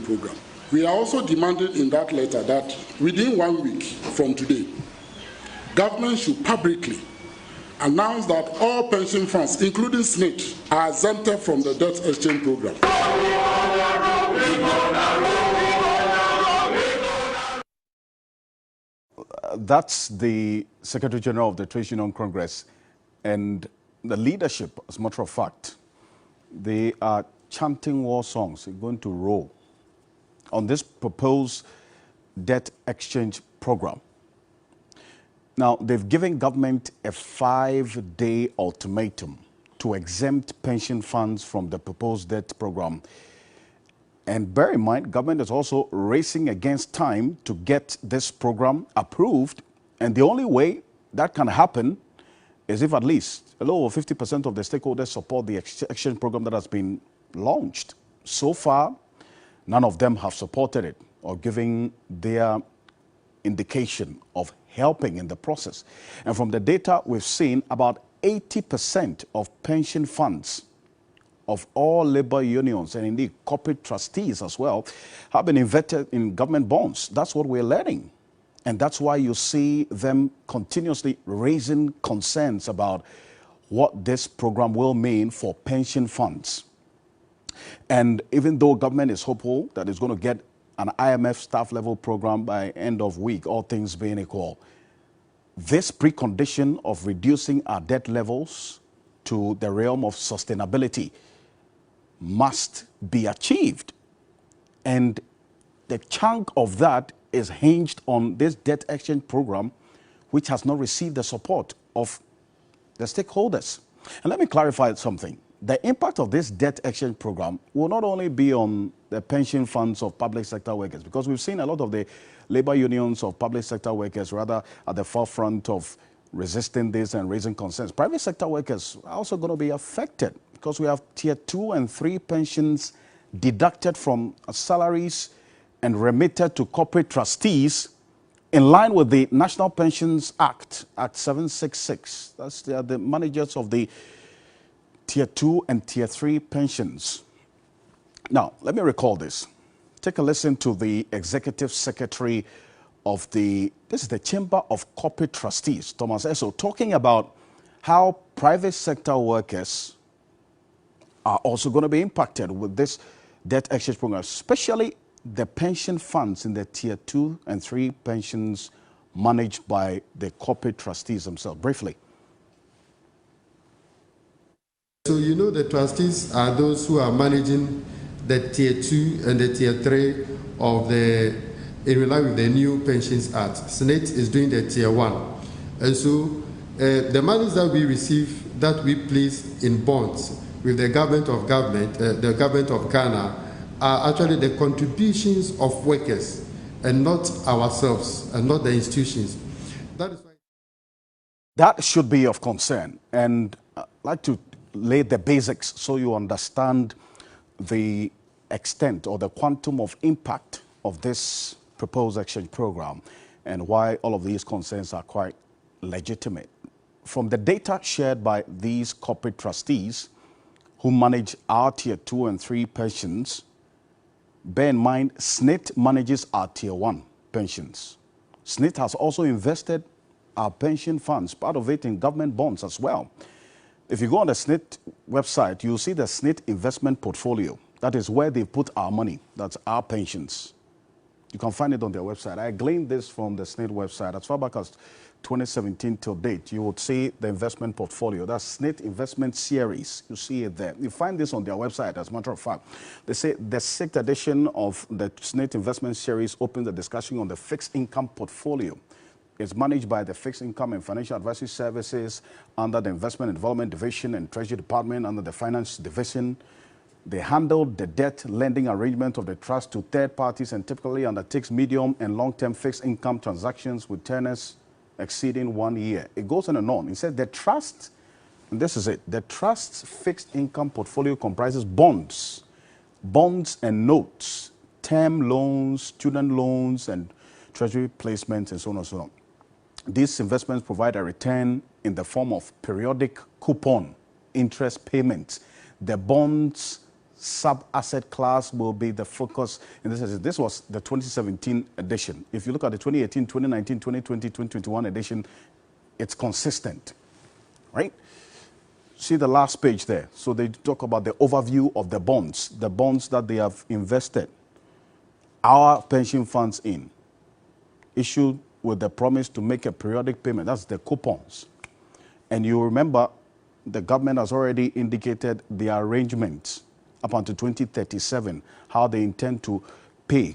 program. We are also demanding in that letter that within 1 week from today, government should publicly announce that all pension funds, including SNIT, are exempted from the debt exchange program. That's the Secretary General of the Trade Union Congress, and the leadership, as a matter of fact, they are chanting war songs. They're going to roll on this proposed debt exchange program. Now, they've given government a 5-day ultimatum to exempt pension funds from the proposed debt program. And bear in mind, government is also racing against time to get this program approved. And the only way that can happen is if at least a little over 50% of the stakeholders support the exchange program that has been launched. So far, none of them have supported it or given their indication of helping in the process. And from the data we've seen, about 80% of pension funds of all labor unions and indeed corporate trustees as well have been invested in government bonds. That's what we're learning. And that's why you see them continuously raising concerns about what this program will mean for pension funds. And even though government is hopeful that it's going to get an IMF staff level program by end of week, all things being equal, this precondition of reducing our debt levels to the realm of sustainability must be achieved. And the chunk of that is hinged on this debt exchange program, which has not received the support of the stakeholders. And let me clarify something. The impact of this debt exchange program will not only be on the pension funds of public sector workers, because we've seen a lot of the labor unions of public sector workers rather at the forefront of resisting this and raising concerns. Private sector workers are also going to be affected because we have tier 2 and 3 pensions deducted from salaries and remitted to corporate trustees in line with the National Pensions Act, Act 766. That's the managers of the tier 2 and tier 3 pensions. Now, let me recall this. Take a listen to the executive secretary of this is the Chamber of Corporate Trustees, Thomas Esso, talking about how private sector workers are also going to be impacted with this debt exchange program, especially the pension funds in the tier 2 and 3 pensions managed by the corporate trustees themselves. Briefly. So you know the trustees are those who are managing the tier 2 and the tier 3 of in line with the new Pensions Act. SNIT is doing the tier 1. And so the monies that we receive, that we place in bonds with the government of Ghana, are actually the contributions of workers and not ourselves and not the institutions. That is why that should be of concern. And I'd like to lay the basics so you understand the extent or the quantum of impact of this proposed exchange program and why all of these concerns are quite legitimate. From the data shared by these corporate trustees who manage our tier 2 and 3 pensions, bear in mind SNIT manages our tier 1 pensions. SNIT has also invested our pension funds, part of it in government bonds as well. If you go on the SNIT website, you'll see the SNIT investment portfolio. That is where they put our money. That's our pensions. You can find it on their website. I gleaned this from the SNIT website. As far back as 2017 till date, you would see the investment portfolio. That's SNIT investment series. You see it there. You find this on their website, as a matter of fact. They say the 6th edition of the SNIT investment series opens the discussion on the fixed income portfolio. It's managed by the Fixed Income and Financial Advisory Services under the Investment and Development Division and Treasury Department under the Finance Division. They handle the debt lending arrangement of the trust to third parties and typically undertakes medium and long-term fixed income transactions with tenors exceeding 1 year. It goes on and on. It says the trust, and this is it, the trust's fixed income portfolio comprises bonds and notes, term loans, student loans, and treasury placements, and so on and so on. These investments provide a return in the form of periodic coupon interest payments. The bonds sub-asset class will be the focus in this. This was the 2017 edition. If you look at the 2018, 2019, 2020, 2021 edition, it's consistent, right? See the last page there. So they talk about the overview of the bonds that they have invested our pension funds in, issued with the promise to make a periodic payment. That's the coupons. And you remember the government has already indicated the arrangements up until 2037, how they intend to pay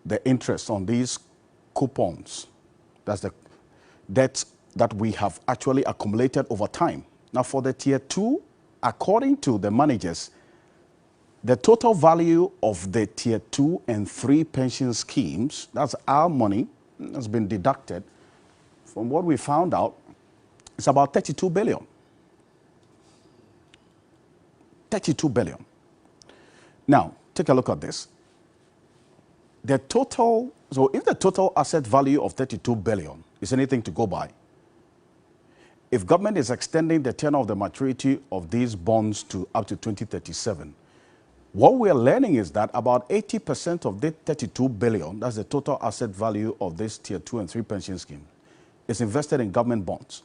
the interest on these coupons. That's the debt that we have actually accumulated over time. Now for the Tier 2, according to the managers, the total value of the Tier 2 and 3 pension schemes, that's our money, has been deducted. From what we found out, it's about 32 billion. 32 billion. Now, take a look at this. The total, so if the total asset value of 32 billion is anything to go by, if government is extending the tenure of the maturity of these bonds to up to 2037, what we are learning is that about 80% of the 32 billion, that's the total asset value of this Tier 2 and 3 pension scheme, is invested in government bonds.